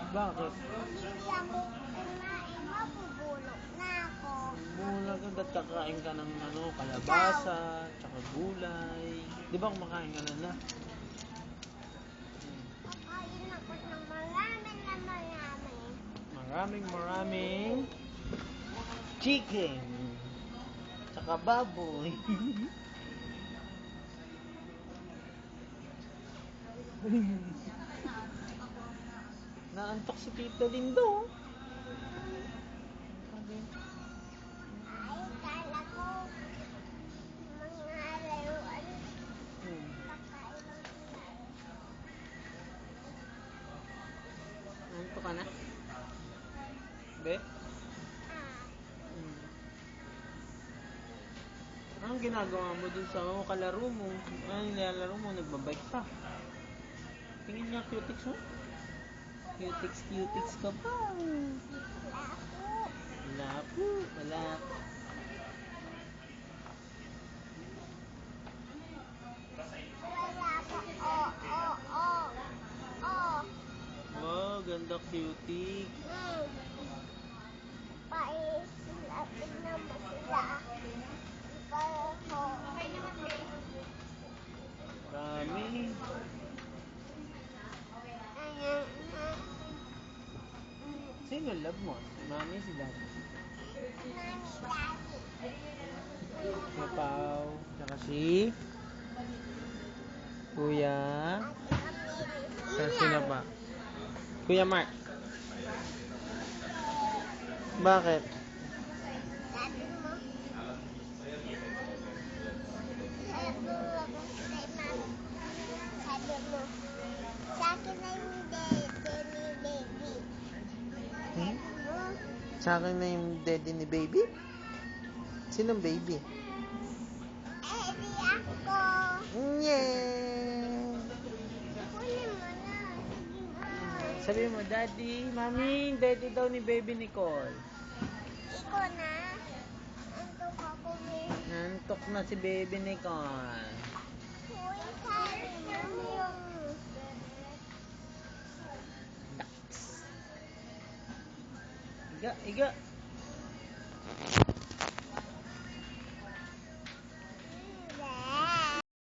Bakit? Hindi mo kumain, mabubulok na ako. Bulag ka, ba't kakain ka ng kalabasa, tsaka gulay. Di ba kumakain ka na? Kakain ako ng marami. Maraming chicken. Tsaka baboy. Naantok si Tita Lindo. Ay, kala ko mga layuan. Kakain lang sila. Naantok ka na? Be? Anong ginagawa mo dun sa kalaro mo? Anong nilalaro mo? Nagbabike pa. Tingin nga cutics mo. Cutics ka pa. Wala po. Oh, ganda cutie. Paisilapin naman sila. Pareho. Rami. Sino love mo? Si mami, si daddy? Si Pao. Tsaka si Kuya. Sino pa? Kuya Mark. Bakit? Sabi mo. Sa akin na yung daddy ni baby. Sa akin na yung daddy ni baby? Sinong baby? Di ako. Yeah. Kunin mo na. Sige na. Sabi mo, daddy, mami, daddy daw ni baby Nicole. Iko na. Antok ako eh. Nantok na si baby Nicole. Uy, sabi mo yung... Iga.